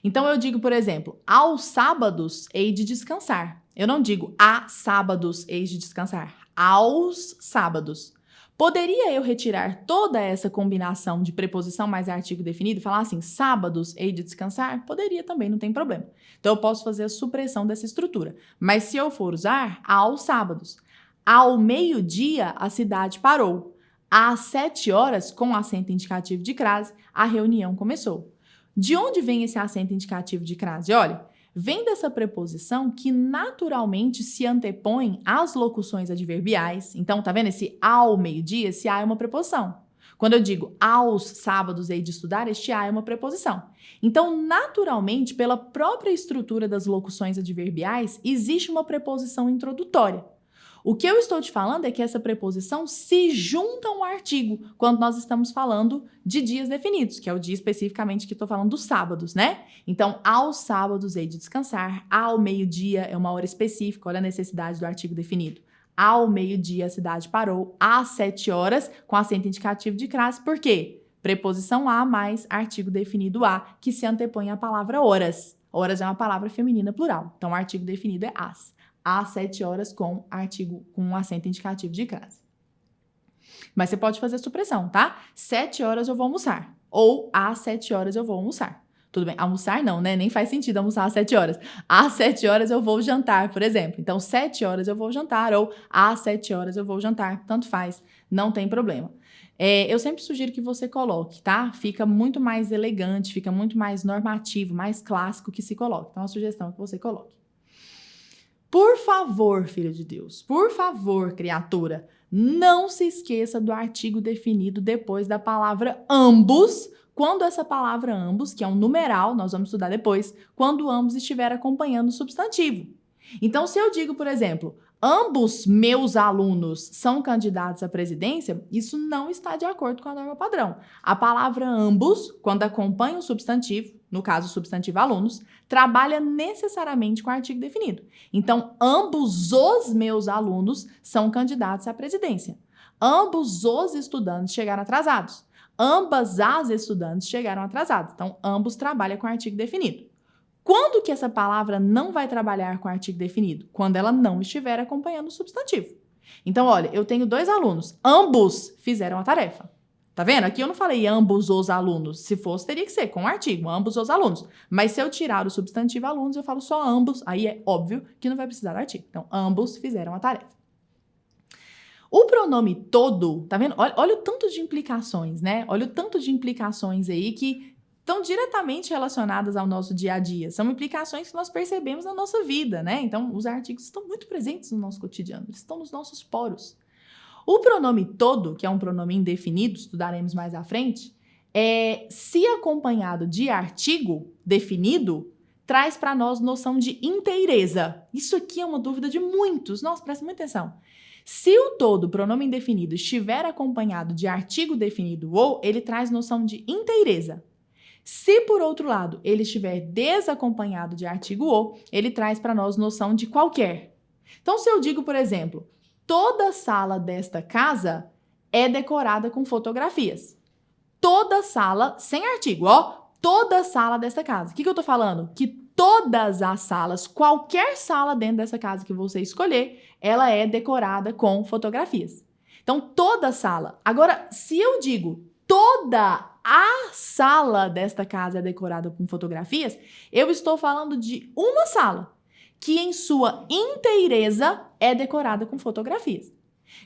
Então, eu digo, por exemplo, aos sábados hei de descansar. Eu não digo há sábados eis de descansar. Aos sábados. Poderia eu retirar toda essa combinação de preposição mais artigo definido e falar assim, sábados hei de descansar? Poderia também, não tem problema. Então, eu posso fazer a supressão dessa estrutura. Mas se eu for usar, aos sábados. Ao meio-dia, a cidade parou. Às 7 horas, com acento indicativo de crase, a reunião começou. De onde vem esse acento indicativo de crase? Olha, vem dessa preposição que naturalmente se antepõe às locuções adverbiais. Então, tá vendo esse ao meio-dia? Esse a é uma preposição. Quando eu digo aos sábados hei de estudar, este a é uma preposição. Então, naturalmente, pela própria estrutura das locuções adverbiais, existe uma preposição introdutória. O que eu estou te falando é que essa preposição se junta a um artigo quando nós estamos falando de dias definidos, que é o dia especificamente que estou falando dos sábados, né? Então, aos sábados hei de descansar, ao meio-dia é uma hora específica, olha a necessidade do artigo definido. Ao meio-dia a cidade parou, às 7 horas, com acento indicativo de crase, por quê? Preposição a mais artigo definido a, que se antepõe à palavra horas. Horas é uma palavra feminina plural, então o artigo definido é as. Às 7 horas com artigo com um acento indicativo de crase. Mas você pode fazer supressão, tá? 7 horas eu vou almoçar. Ou às 7 horas eu vou almoçar. Tudo bem, almoçar não, né? Nem faz sentido almoçar às 7 horas. Às 7 horas eu vou jantar, por exemplo. Então, 7 horas eu vou jantar ou às 7 horas eu vou jantar. Tanto faz, não tem problema. Eu sempre sugiro que você coloque, tá? Fica muito mais elegante, fica muito mais normativo, mais clássico que se coloque. Então, a sugestão é que você coloque. Por favor, filho de Deus, por favor, criatura, não se esqueça do artigo definido depois da palavra ambos, quando essa palavra ambos, que é um numeral, nós vamos estudar depois, quando ambos estiver acompanhando o substantivo. Então, se eu digo, por exemplo, ambos meus alunos são candidatos à presidência, isso não está de acordo com a norma padrão. A palavra ambos, quando acompanha o substantivo, no caso o substantivo alunos, trabalha necessariamente com o artigo definido. Então, ambos os meus alunos são candidatos à presidência. Ambos os estudantes chegaram atrasados. Ambas as estudantes chegaram atrasadas. Então, ambos trabalham com o artigo definido. Quando que essa palavra não vai trabalhar com artigo definido? Quando ela não estiver acompanhando o substantivo. Então, olha, eu tenho 2 alunos. Ambos fizeram a tarefa. Tá vendo? Aqui eu não falei ambos os alunos. Se fosse, teria que ser com o artigo, ambos os alunos. Mas se eu tirar o substantivo alunos, eu falo só ambos. Aí é óbvio que não vai precisar do artigo. Então, ambos fizeram a tarefa. O pronome todo, tá vendo? Olha o tanto de implicações, né? Olha o tanto de implicações aí que estão diretamente relacionadas ao nosso dia a dia. São implicações que nós percebemos na nossa vida, né? Então, os artigos estão muito presentes no nosso cotidiano. Eles estão nos nossos poros. O pronome todo, que é um pronome indefinido, estudaremos mais à frente, se acompanhado de artigo definido, traz para nós noção de inteireza. Isso aqui é uma dúvida de muitos. Nossa, presta muita atenção. Se o todo, pronome indefinido, estiver acompanhado de artigo definido ou, ele traz noção de inteireza. Se, por outro lado, ele estiver desacompanhado de artigo ou, ele traz para nós noção de qualquer. Então, se eu digo, por exemplo, toda sala desta casa é decorada com fotografias. Toda sala, sem artigo, ó. Toda sala desta casa. O que eu tô falando? Que todas as salas, qualquer sala dentro dessa casa que você escolher, ela é decorada com fotografias. Então, toda sala. Agora, se eu digo toda a sala desta casa é decorada com fotografias, eu estou falando de uma sala que em sua inteireza é decorada com fotografias.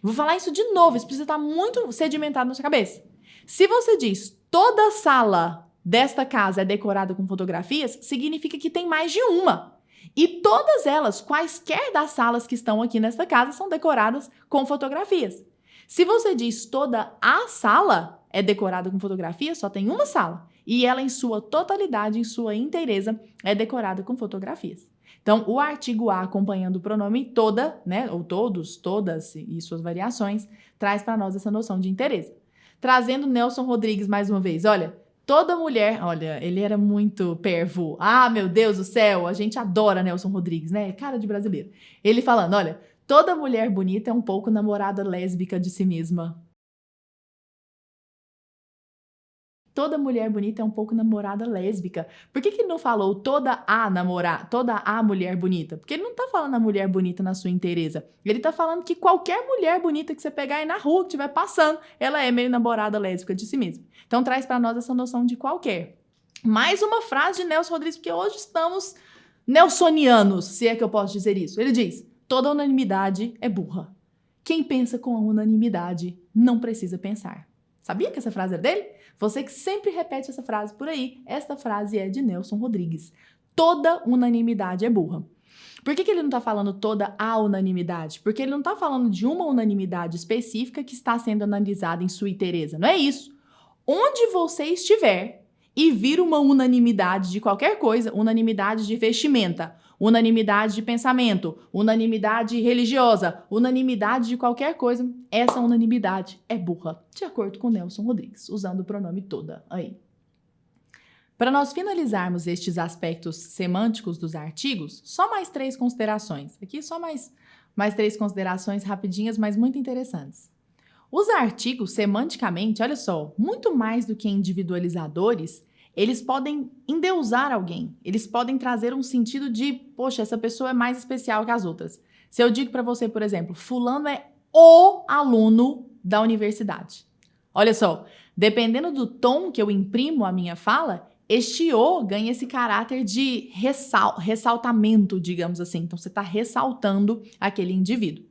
Vou falar isso de novo, isso precisa estar muito sedimentado na sua cabeça. Se você diz toda sala desta casa é decorada com fotografias, significa que tem mais de uma. E todas elas, quaisquer das salas que estão aqui nesta casa, são decoradas com fotografias. Se você diz toda a sala é decorada com fotografias, só tem uma sala. E ela, em sua totalidade, em sua inteireza, é decorada com fotografias. Então, o artigo a acompanhando o pronome toda, né, ou todos, todas e suas variações, traz para nós essa noção de inteireza. Trazendo Nelson Rodrigues mais uma vez, olha, toda mulher, olha, ele era muito pervo. Ah, meu Deus do céu, a gente adora Nelson Rodrigues, né? Cara de brasileiro. Ele falando, olha, toda mulher bonita é um pouco namorada lésbica de si mesma. Toda mulher bonita é um pouco namorada lésbica. Por que ele não falou toda a mulher bonita? Porque ele não tá falando a mulher bonita na sua inteireza. Ele tá falando que qualquer mulher bonita que você pegar aí na rua, que estiver passando, ela é meio namorada lésbica de si mesma. Então traz pra nós essa noção de qualquer. Mais uma frase de Nelson Rodrigues, porque hoje estamos nelsonianos, se é que eu posso dizer isso. Ele diz: toda unanimidade é burra. Quem pensa com a unanimidade não precisa pensar. Sabia que essa frase é dele? Você que sempre repete essa frase por aí, esta frase é de Nelson Rodrigues. Toda unanimidade é burra. Por que ele não está falando toda a unanimidade? Porque ele não está falando de uma unanimidade específica que está sendo analisada em sua inteireza. Não é isso. Onde você estiver e vir uma unanimidade de qualquer coisa, unanimidade de vestimenta, unanimidade de pensamento, unanimidade religiosa, unanimidade de qualquer coisa, essa unanimidade é burra, de acordo com Nelson Rodrigues, usando o pronome toda aí. Para nós finalizarmos estes aspectos semânticos dos artigos, só mais 3 considerações. Aqui só mais 3 considerações rapidinhas, mas muito interessantes. Os artigos, semanticamente, olha só, muito mais do que individualizadores, eles podem endeusar alguém, eles podem trazer um sentido de, poxa, essa pessoa é mais especial que as outras. Se eu digo para você, por exemplo, fulano é o aluno da universidade. Olha só, dependendo do tom que eu imprimo a minha fala, este o ganha esse caráter de ressaltamento, digamos assim. Então, você está ressaltando aquele indivíduo.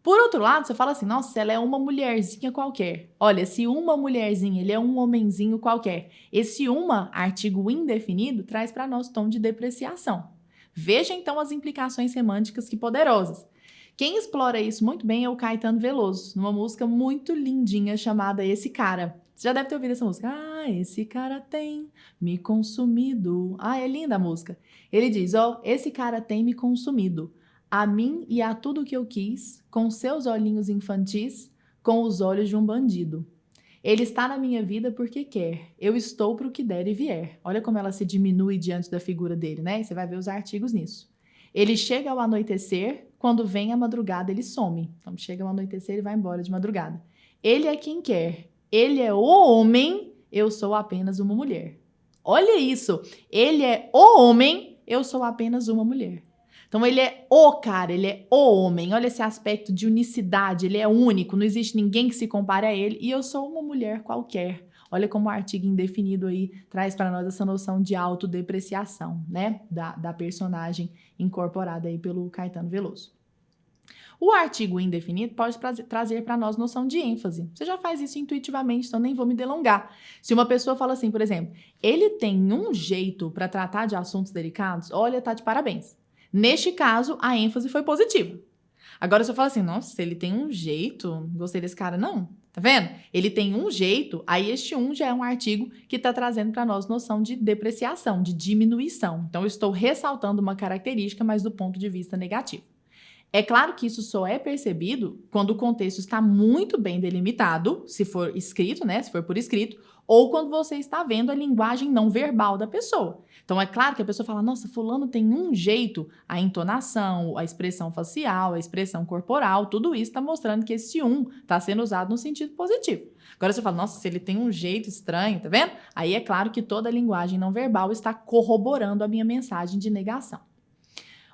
Por outro lado, você fala assim, nossa, ela é uma mulherzinha qualquer. Olha, esse uma mulherzinha, ele é um homenzinho qualquer. Esse uma, artigo indefinido, traz para nós tom de depreciação. Veja, então, as implicações semânticas que poderosas. Quem explora isso muito bem é o Caetano Veloso, numa música muito lindinha chamada Esse Cara. Você já deve ter ouvido essa música. Ah, esse cara tem me consumido. Ah, é linda a música. Ele diz, esse cara tem me consumido. A mim e a tudo que eu quis, com seus olhinhos infantis, com os olhos de um bandido. Ele está na minha vida porque quer, eu estou para o que der e vier. Olha como ela se diminui diante da figura dele, né? E você vai ver os artigos nisso. Ele chega ao anoitecer, quando vem a madrugada ele some. Então chega ao anoitecer e vai embora de madrugada. Ele é quem quer, ele é o homem, eu sou apenas uma mulher. Olha isso, ele é o homem, eu sou apenas uma mulher. Então, ele é o cara, ele é o homem. Olha esse aspecto de unicidade, ele é único, não existe ninguém que se compare a ele. E eu sou uma mulher qualquer. Olha como o artigo indefinido aí traz para nós essa noção de autodepreciação, né? Da personagem incorporada aí pelo Caetano Veloso. O artigo indefinido pode trazer para nós noção de ênfase. Você já faz isso intuitivamente, então nem vou me delongar. Se uma pessoa fala assim, por exemplo, ele tem um jeito para tratar de assuntos delicados, olha, tá de parabéns. Neste caso, a ênfase foi positiva. Agora, se eu falo assim, nossa, ele tem um jeito, gostei desse cara, não. Tá vendo? Ele tem um jeito, aí este um já é um artigo que está trazendo para nós noção de depreciação, de diminuição. Então, eu estou ressaltando uma característica, mas do ponto de vista negativo. É claro que isso só é percebido quando o contexto está muito bem delimitado, se for escrito, né? Se for por escrito, ou quando você está vendo a linguagem não verbal da pessoa. Então, é claro que a pessoa fala, nossa, fulano tem um jeito, a entonação, a expressão facial, a expressão corporal, tudo isso está mostrando que esse está sendo usado no sentido positivo. Agora você fala, nossa, se ele tem um jeito estranho, tá vendo? Aí é claro que toda a linguagem não verbal está corroborando a minha mensagem de negação.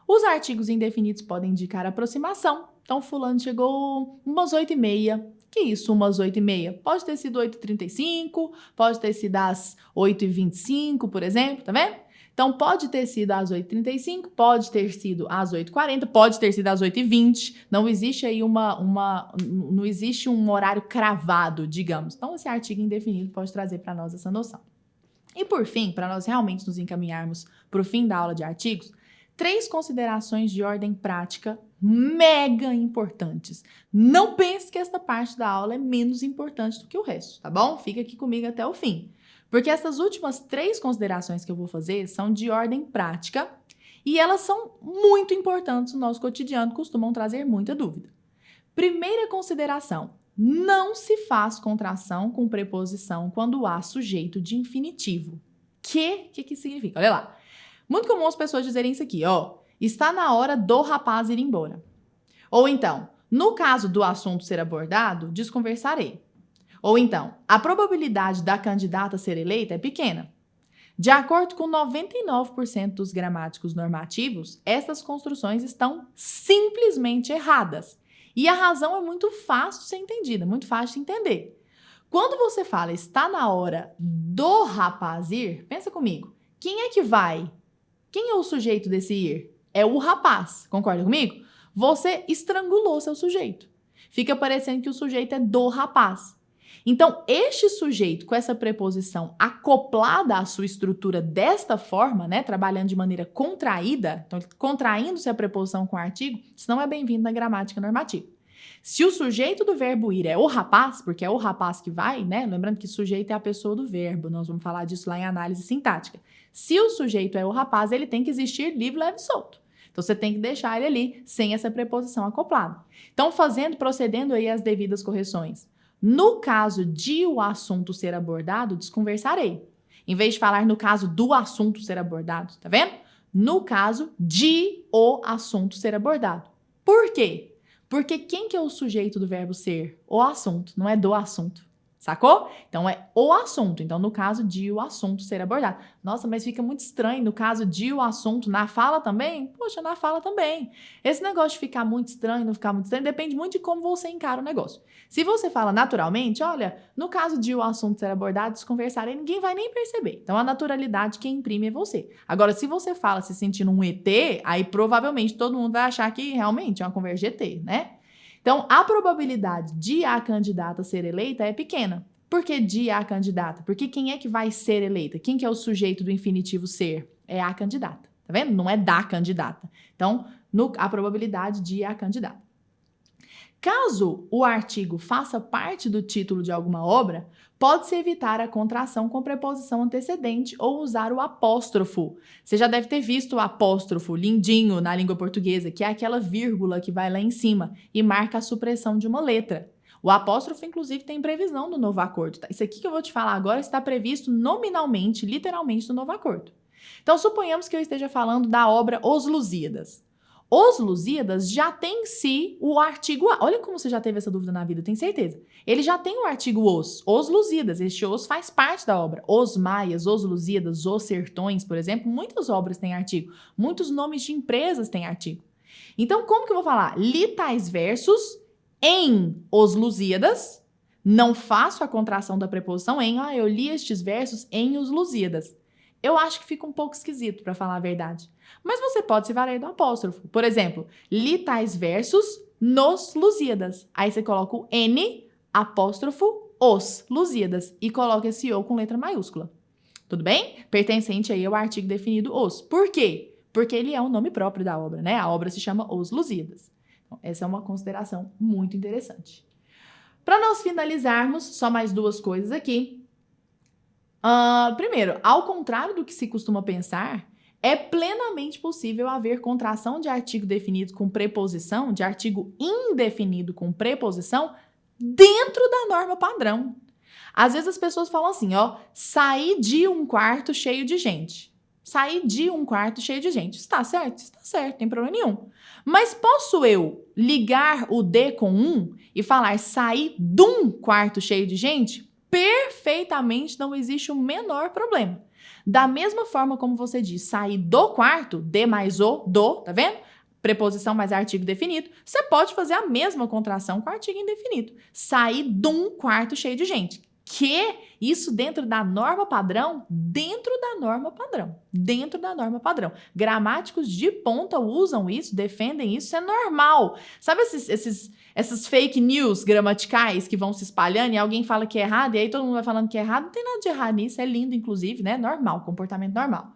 Os artigos indefinidos podem indicar aproximação. Então, fulano chegou umas 8h30. Que isso, umas 8h30? Pode ter sido 8h35, pode ter sido às 8h25, por exemplo, tá vendo? Então, pode ter sido às 8h35, pode ter sido às 8h40, pode ter sido às 8h20. Não existe aí não existe um horário cravado, digamos. Então, esse artigo indefinido pode trazer para nós essa noção. E, por fim, para nós realmente nos encaminharmos para o fim da aula de artigos, 3 considerações de ordem prática mega importantes. Não pense que esta parte da aula é menos importante do que o resto, tá bom? Fica aqui comigo até o fim. Porque essas últimas 3 considerações que eu vou fazer são de ordem prática e elas são muito importantes no nosso cotidiano, costumam trazer muita dúvida. Primeira consideração, não se faz contração com preposição quando há sujeito de infinitivo. Que significa? Olha lá. Muito comum as pessoas dizerem isso aqui, está na hora do rapaz ir embora. Ou então, no caso do assunto ser abordado, desconversarei. Ou então, a probabilidade da candidata ser eleita é pequena. De acordo com 99% dos gramáticos normativos, estas construções estão simplesmente erradas. E a razão é muito fácil de ser entendida, muito fácil de entender. Quando você fala está na hora do rapaz ir, pensa comigo. Quem é que vai? Quem é o sujeito desse ir? É o rapaz, concorda comigo? Você estrangulou seu sujeito. Fica parecendo que o sujeito é do rapaz. Então, este sujeito com essa preposição acoplada à sua estrutura desta forma, né, trabalhando de maneira contraída, então contraindo-se a preposição com o artigo, isso não é bem-vindo na gramática normativa. Se o sujeito do verbo ir é o rapaz, porque é o rapaz que vai, né, lembrando que sujeito é a pessoa do verbo, nós vamos falar disso lá em análise sintática. Se o sujeito é o rapaz, ele tem que existir livre, leve e solto. Então, você tem que deixar ele ali sem essa preposição acoplada. Então, procedendo aí as devidas correções. No caso de o assunto ser abordado, desconversarei. Em vez de falar no caso do assunto ser abordado, tá vendo? No caso de o assunto ser abordado. Por quê? Porque quem que é o sujeito do verbo ser? O assunto, não é do assunto. Sacou? Então, é o assunto. Então, no caso de o assunto ser abordado. Nossa, mas fica muito estranho. No caso de o assunto, na fala também? Poxa, na fala também. Esse negócio de ficar muito estranho, não ficar muito estranho, depende muito de como você encara o negócio. Se você fala naturalmente, olha, no caso de o assunto ser abordado, desconversarei, ninguém vai nem perceber. Então, a naturalidade quem imprime é você. Agora, se você fala se sentindo um ET, aí provavelmente todo mundo vai achar que realmente é uma conversa de ET, né? Então, a probabilidade de a candidata ser eleita é pequena. Por que de a candidata? Porque quem é que vai ser eleita? Quem que é o sujeito do infinitivo ser? É a candidata. Tá vendo? Não é da candidata. Então, a probabilidade de a candidata. Caso o artigo faça parte do título de alguma obra, pode-se evitar a contração com preposição antecedente ou usar o apóstrofo. Você já deve ter visto o apóstrofo lindinho na língua portuguesa, que é aquela vírgula que vai lá em cima e marca a supressão de uma letra. O apóstrofo, inclusive, tem previsão no novo acordo. Tá? Isso aqui que eu vou te falar agora está previsto nominalmente, literalmente, no novo acordo. Então, suponhamos que eu esteja falando da obra Os Lusíadas. Os Lusíadas já tem em si o artigo a. Olha como você já teve essa dúvida na vida, tenho certeza. Ele já tem o artigo os Lusíadas. Este os faz parte da obra. Os Maias, os Lusíadas, os Sertões, por exemplo, muitas obras têm artigo. Muitos nomes de empresas têm artigo. Então, como que eu vou falar? Li tais versos em Os Lusíadas. Não faço a contração da preposição em. Eu li estes versos em Os Lusíadas. Eu acho que fica um pouco esquisito, para falar a verdade. Mas você pode se valer do apóstrofo. Por exemplo, li tais versos nos Lusíadas. Aí você coloca o N, apóstrofo, os Lusíadas. E coloca esse O com letra maiúscula. Tudo bem? Pertencente aí ao artigo definido os. Por quê? Porque ele é um nome próprio da obra, né? A obra se chama Os Lusíadas. Então, essa é uma consideração muito interessante. Para nós finalizarmos, só mais duas coisas aqui. Primeiro, ao contrário do que se costuma pensar, é plenamente possível haver contração de artigo definido com preposição, de artigo indefinido com preposição, dentro da norma padrão. Às vezes as pessoas falam assim, saí de um quarto cheio de gente. Saí de um quarto cheio de gente. Está certo? Está certo, não tem problema nenhum. Mas posso eu ligar o D com um e falar saí de um quarto cheio de gente? Perfeitamente, não existe o menor problema. Da mesma forma como você diz sair do quarto, D mais o, do, tá vendo? Preposição mais artigo definido, você pode fazer a mesma contração com artigo indefinido. Sair de um quarto cheio de gente. Que isso dentro da norma padrão? Dentro da norma padrão. Dentro da norma padrão. Gramáticos de ponta usam isso, defendem isso, é normal. Sabe essas fake news gramaticais que vão se espalhando e alguém fala que é errado e aí todo mundo vai falando que é errado? Não tem nada de errado nisso, é lindo inclusive, né? Normal, comportamento normal.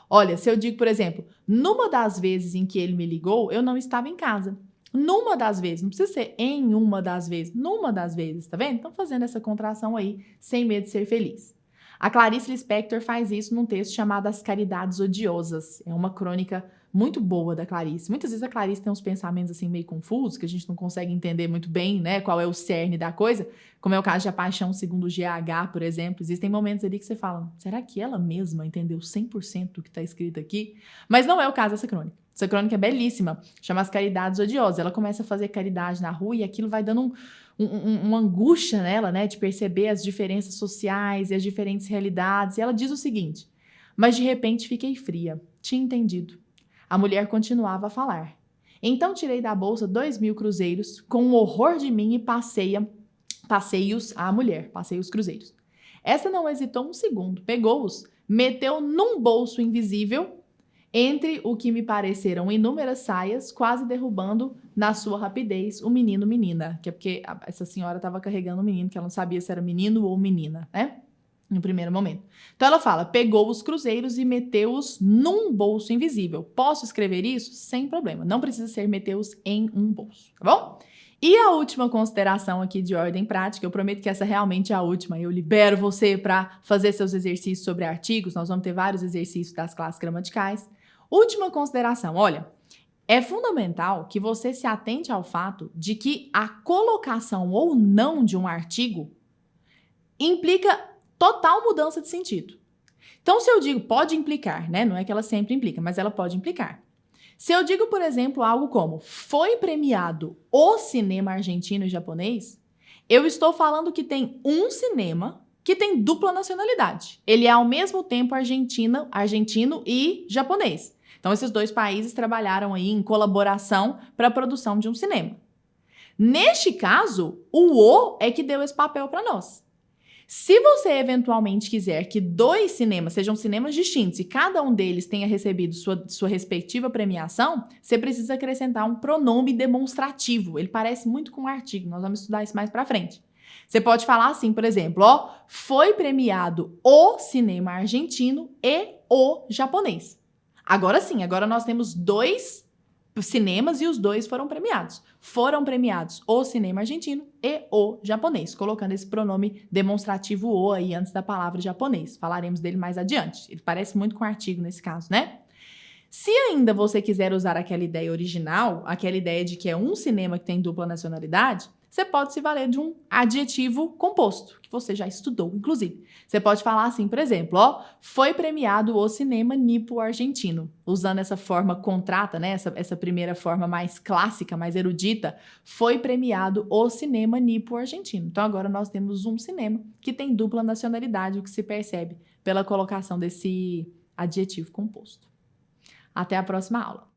Olha, se eu digo, por exemplo, numa das vezes em que ele me ligou, eu não estava em casa. Numa das vezes, não precisa ser em uma das vezes, numa das vezes, tá vendo? Estão fazendo essa contração aí, sem medo de ser feliz. A Clarice Lispector faz isso num texto chamado As Caridades Odiosas. É uma crônica muito boa da Clarice. Muitas vezes a Clarice tem uns pensamentos assim meio confusos, que a gente não consegue entender muito bem, né, qual é o cerne da coisa, como é o caso de A Paixão segundo GH, por exemplo. Existem momentos ali que você fala, será que ela mesma entendeu 100% do que está escrito aqui? Mas não é o caso dessa crônica. Essa crônica é belíssima, chama As Caridades Odiosas. Ela começa a fazer caridade na rua e aquilo vai dando uma angústia nela, né, de perceber as diferenças sociais e as diferentes realidades. E ela diz o seguinte: mas de repente fiquei fria. Tinha entendido. A mulher continuava a falar. Então tirei da bolsa 2.000 cruzeiros, com um horror de mim, e passei-os à mulher, passei os cruzeiros. Essa não hesitou um segundo, pegou-os, meteu num bolso invisível, entre o que me pareceram inúmeras saias, quase derrubando na sua rapidez o menino menina, que é porque essa senhora estava carregando o menino, que ela não sabia se era menino ou menina, né? No primeiro momento. Então ela fala, pegou os cruzeiros e meteu-os num bolso invisível. Posso escrever isso? Sem problema. Não precisa ser meteu-os em um bolso, tá bom? E a última consideração aqui de ordem prática, eu prometo que essa realmente é a última, eu libero você para fazer seus exercícios sobre artigos, nós vamos ter vários exercícios das classes gramaticais. Última consideração, olha, é fundamental que você se atente ao fato de que a colocação ou não de um artigo implica total mudança de sentido. Então, se eu digo pode implicar, né? Não é que ela sempre implica, mas ela pode implicar. Se eu digo, por exemplo, algo como foi premiado o cinema argentino e japonês, eu estou falando que tem um cinema que tem dupla nacionalidade. Ele é ao mesmo tempo argentino e japonês. Então, esses dois países trabalharam aí em colaboração para a produção de um cinema. Neste caso, o é que deu esse papel para nós. Se você eventualmente quiser que dois cinemas sejam cinemas distintos e cada um deles tenha recebido sua respectiva premiação, você precisa acrescentar um pronome demonstrativo. Ele parece muito com um artigo, nós vamos estudar isso mais pra frente. Você pode falar assim, por exemplo, ó, foi premiado o cinema argentino e o japonês. Agora sim, agora nós temos dois cinemas e os dois foram premiados. Foram premiados o cinema argentino e o japonês, colocando esse pronome demonstrativo o aí antes da palavra japonês. Falaremos dele mais adiante. Ele parece muito com artigo nesse caso, né? Se ainda você quiser usar aquela ideia original, aquela ideia de que é um cinema que tem dupla nacionalidade, você pode se valer de um adjetivo composto, que você já estudou, inclusive. Você pode falar assim, por exemplo, ó, foi premiado o cinema nipo-argentino. Usando essa forma contrata, né, essa primeira forma mais clássica, mais erudita, foi premiado o cinema nipo-argentino. Então agora nós temos um cinema que tem dupla nacionalidade, o que se percebe pela colocação desse adjetivo composto. Até a próxima aula.